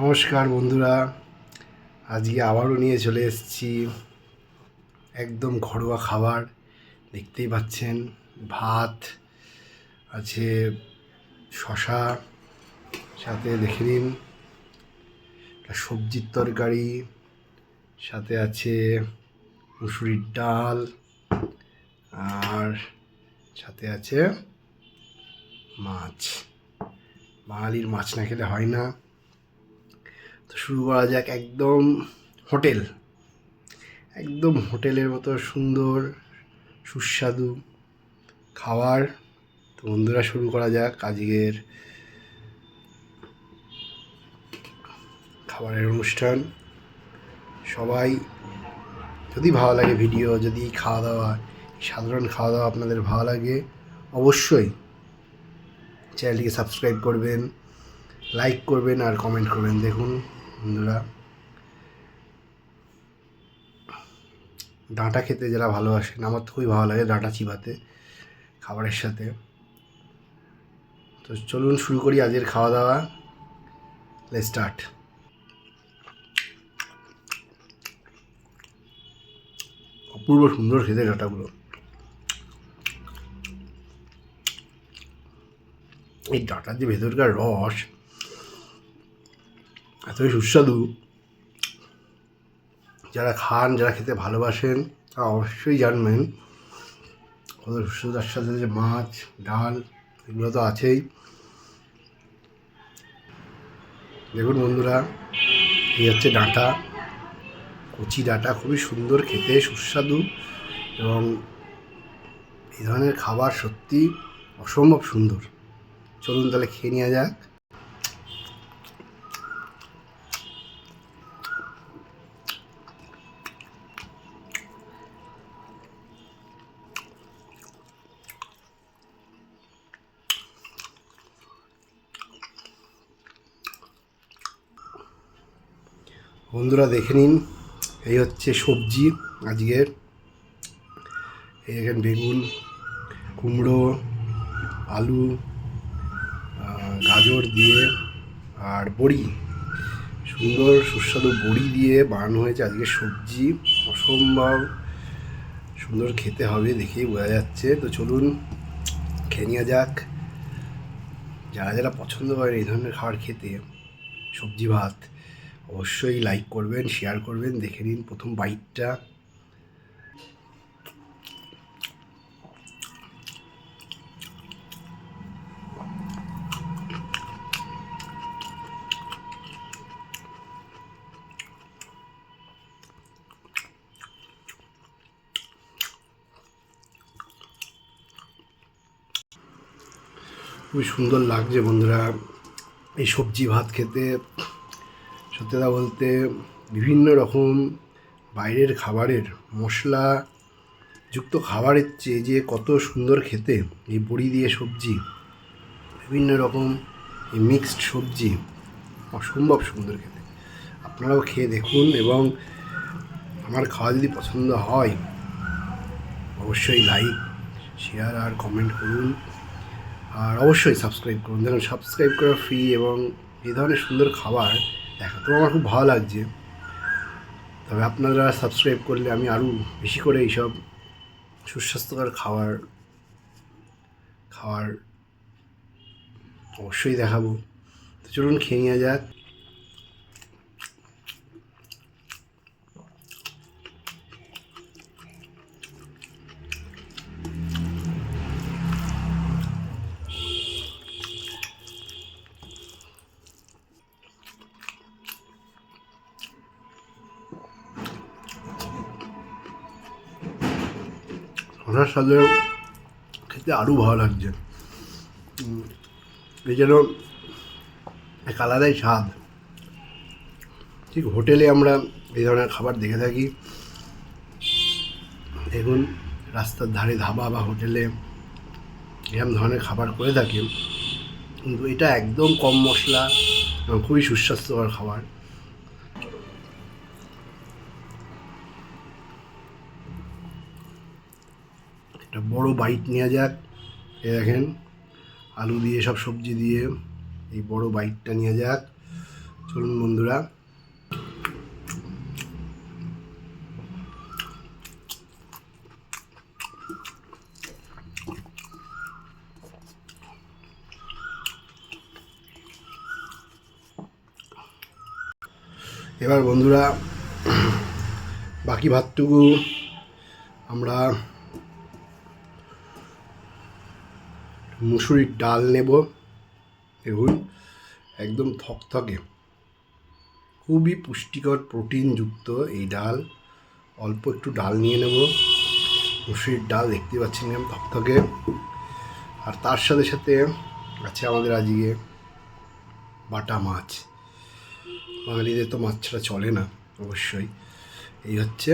নমস্কার বন্ধুরা, আজকে আবারও নিয়ে চলে এসেছি একদম ঘরোয়া খাবার। দেখতেই পাচ্ছেন, ভাত আছে, শশা, সাথে দেখে নিন একটা সবজির তরকারি, সাথে আছে মুসুরির ডাল, আর সাথে আছে মাছ। বাঙালির মাছ না খেলে হয় না। তো শুরু করা যাক। একদম হোটেলের মতো সুন্দর সুস্বাদু খাবার। তো বন্ধুরা, শুরু করা যাক আজকের খাবারের অনুষ্ঠান। সবাই, যদি ভালো লাগে ভিডিও, যদি খাওয়া দাওয়া, সাধারণ খাওয়া দাওয়া আপনাদের ভালো লাগে, অবশ্যই চ্যানেলটিকে সাবস্ক্রাইব করবেন, লাইক করবেন আর কমেন্ট করবেন। দেখুন বন্ধুরা, ডাঁটা খেতে যারা ভালোবাসেন, আমার তো খুবই ভালো লাগে ডাঁটা চিবাতে খাবারের সাথে। তো চলুন শুরু করি আজকের খাওয়া দাওয়া। Let's start. অপূর্ব সুন্দর খেতে ডাঁটাগুলো। এই ডাঁটার যে ভেতরকার রস এতই সুস্বাদু, যারা খান, যারা খেতে ভালোবাসেন তারা অবশ্যই জানবেন কত সুস্বাদু। তার সাথে যে মাছ, ডাল, এগুলো তো আছেই। দেখুন বন্ধুরা, এই হচ্ছে ডাঁটা, কচি ডাঁটা, খুবই সুন্দর খেতে, সুস্বাদু, এবং এই ধরনের খাবার সত্যি অসম্ভব সুন্দর। চলুন তাহলে খেয়ে নেওয়া যাক। বন্ধুরা দেখে নিন, এই হচ্ছে সবজি আজকের। এই এখানে বেগুন, কুমড়ো, আলু, গাজর দিয়ে আর বড়ি, সুন্দর সুস্বাদু বড়ি দিয়ে বানানো হয়েছে আজকে সবজি। অসম্ভব সুন্দর খেতে হবে, দেখেই বোঝা যাচ্ছে। তো চলুন খেয়ে নেওয়া যাক। যারা যারা পছন্দ করেন এই ধরনের খাবার খেতে, সবজি ভাত, অবশ্যই লাইক করবেন, শেয়ার করবেন। দেখে নিন প্রথম বাইটটা। খুবই সুন্দর লাগছে বন্ধুরা এই সবজি ভাত খেতে। সত্যি কথা বলতে, বিভিন্ন রকম বাইরের খাবারের মশলা যুক্ত খাবারের চেয়ে যে কত সুন্দর খেতে এই বড়ি দিয়ে সবজি, বিভিন্ন রকম এই মিক্সড সবজি, অসম্ভব সুন্দর খেতে। আপনারাও খেয়ে দেখুন, এবং আমার খাওয়া যদি পছন্দ হয় অবশ্যই লাইক, শেয়ার আর কমেন্ট করুন, আর অবশ্যই সাবস্ক্রাইব করুন। দেখুন, সাবস্ক্রাইব করা ফ্রি, এবং এই ধরনের সুন্দর খাবার দেখাতেও আমার খুব ভালো লাগছে। তবে আপনারা সাবস্ক্রাইব করলে আমি আরও বেশি করে এইসব সুস্বাস্থ্যকর খাবার খাওয়ার অবশ্যই দেখাবো। তো চলুন খেয়ে নেওয়া যাক। শশার সাথে খেতে আরও ভালো লাগছে। এই যেন এক আলাদাই স্বাদ। ঠিক হোটেলে আমরা এই ধরনের খাবার দেখে থাকি। দেখুন, রাস্তার ধারে ধাবা বা হোটেলে এরকম ধরনের খাবার করে থাকে, কিন্তু এটা একদম কম মশলা এবং খুবই সুস্বাস্থ্যকর খাবার। একটা বড় বাইট নেওয়া যাক। এ দেখেন, আলু দিয়ে, সব সবজি দিয়ে এই বড় বাইটটা নেওয়া যাক। চলুন বন্ধুরা, এবার বন্ধুরা বাকি ভাতটুকু আমরা মুসুরির ডাল নেব। দেখুন একদম থকথকে, খুবই পুষ্টিকর প্রোটিনযুক্ত এই ডাল। অল্প একটু ডাল নিয়ে নেব, মুসুরির ডাল দেখতে পাচ্ছেন একদম থকথকে। আর তার সাথে সাথে আছে আমাদের আজকে বাটা মাছ। বাঙালিদের তো মাছ ছাড়া চলে না অবশ্যই। এই হচ্ছে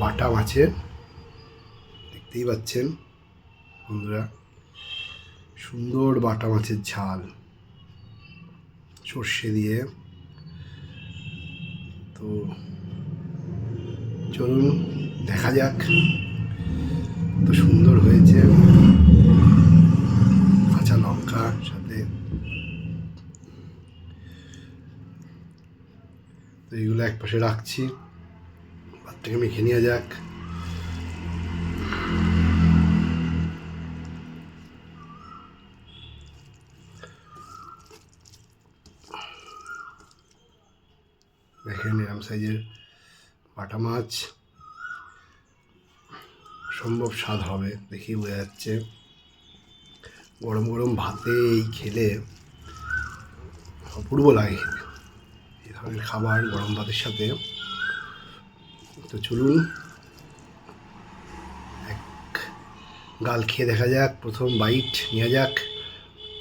বাটা মাছের, দেখতেই পাচ্ছেন বন্ধুরা, সুন্দর বাটা মাছের ঝাল সর্ষে দিয়ে। তো চলুন দেখা যাক কত সুন্দর হয়েছে। কাঁচা লঙ্কা সাথে, তো এইগুলো এক পাশে রাখছি, ভাতটাকে মেখে নেওয়া যাক। দেখেন এরম সাইজের বাটা মাছ, সম্ভব স্বাদ হবে, দেখেই বোঝা যাচ্ছে। গরম গরম ভাতে এই খেলে অপূর্ব লাগে খেতে, এই ধরনের খাবার গরম ভাতের সাথে। তো চলুন এক গাল খেয়ে দেখা যাক, প্রথম বাইট নেওয়া যাক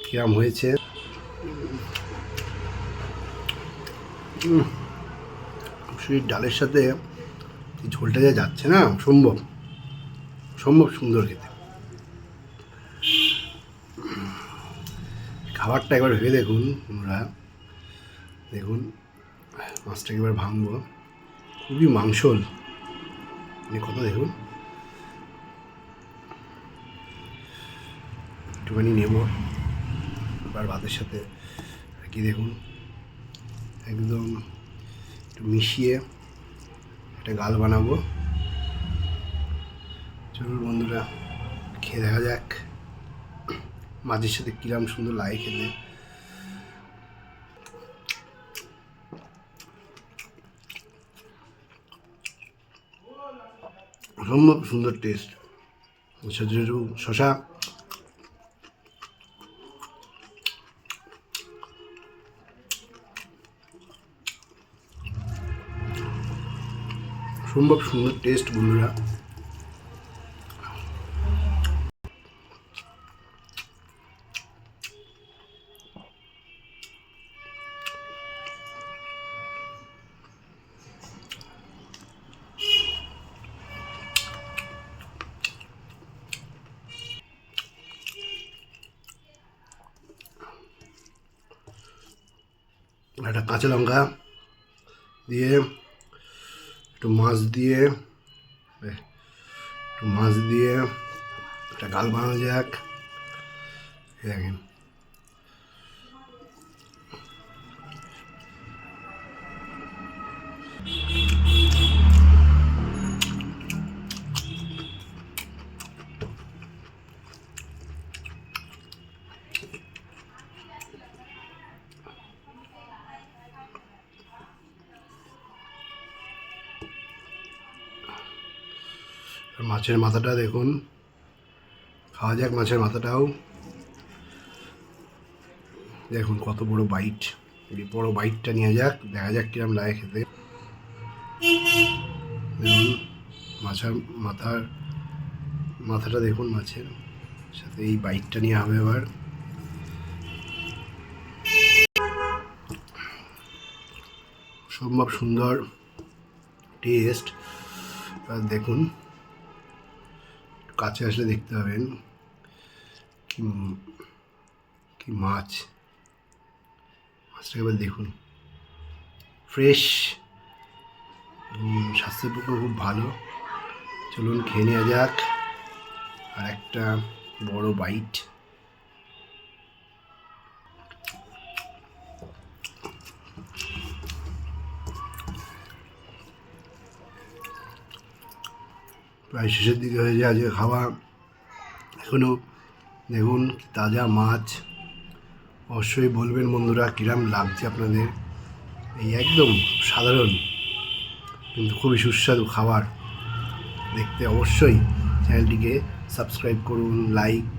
কিরম হয়েছে। মুসুরির ডালের সাথে ঝোলটা যা যাচ্ছে না, সম্ভব সুন্দর খেতে। খাবারটা একবার ভেবে দেখুন তোমরা, দেখুন মাছটাকে এবার ভাঙবো, খুবই মাংসল কত, দেখুন একটুখানি নেব এবার ভাতের সাথে আর কি। দেখুন একদম একটু মিশিয়ে একটা গাল বানাবো। চলুন বন্ধুরা খেয়ে দেখা যাক মাছের সাথে কিরম সুন্দর লাগে খেতে। অসম্ভব সুন্দর টেস্ট। শশা অসম্ভব সুন্দর টেস্ট বন্ধুরা। একটা কাঁচা লঙ্কা দিয়ে একটু মাছ দিয়ে একটা গাল বানানো যাক। দেখেন মাছের মাথাটা, দেখুন খাওয়া যাক মাছের মাথাটাও। দেখুন কত বড় বাইট, এই বড় বাইটটা নিয়ে যাক, দেখা যাক কিরম লাগে খেতে। দেখুন মাথাটা দেখুন মাছের সাথে এই বাইটটা নিয়ে হবে এবার। সম্ভব সুন্দর টেস্ট। এবার দেখুন কাছে আসলে দেখতে পাবেন কি মাছটা এবার দেখুন, ফ্রেশ, স্বাস্থ্যের পক্ষে খুব ভালো। চলুন খেয়ে নেওয়া যাক আর একটা বড় বাইট। প্রায় শেষের দিকে হয়ে যায় আজকে খাওয়া। এখনও দেখুন তাজা মাছ। অবশ্যই বলবেন বন্ধুরা কীরকম লাগছে আপনাদের। এই একদম সাধারণ কিন্তু খুবই সুস্বাদু খাবার দেখতে অবশ্যই চ্যানেলটিকে সাবস্ক্রাইব করুন, লাইক,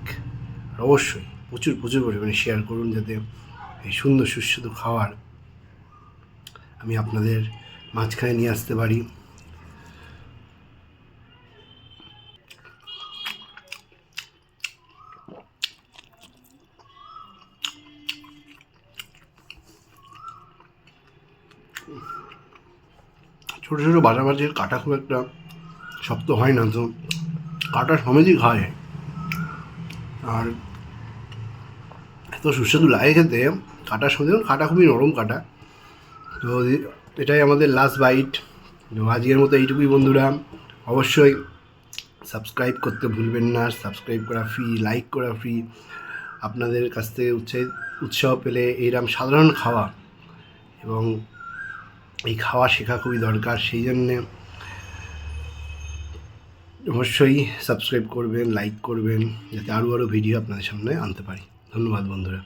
আর অবশ্যই প্রচুর প্রচুর পরিমাণে শেয়ার করুন, যাতে এই সুন্দর সুস্বাদু খাবার আমি আপনাদের মাঝখানে নিয়ে আসতে পারি। ছোটো ছোটো বাটা মাছের কাটা খুব একটা শক্ত হয় না, তো কাটা সমেতই খাওয়া যায়। আর এত সুস্বাদু লাগে খেতে কাটার সমেত, কাটা খুবই নরম কাটা। তো এটাই আমাদের লাস্ট বাইট। তো আজকের মতো এইটুকুই বন্ধুরা। অবশ্যই সাবস্ক্রাইব করতে ভুলবেন না, সাবস্ক্রাইব করা ফ্রি, লাইক করা ফ্রি। আপনাদের কাছ থেকে উৎসাহ পেলে এইরকম সাধারণ খাওয়া এবং এই খাওয়া শেখা খুবই দরকার, সেই জন্যে অবশ্যই সাবস্ক্রাইব করবেন, লাইক করবেন, যাতে আরও ভিডিও আপনাদের সামনে আনতে পারি। ধন্যবাদ বন্ধুরা।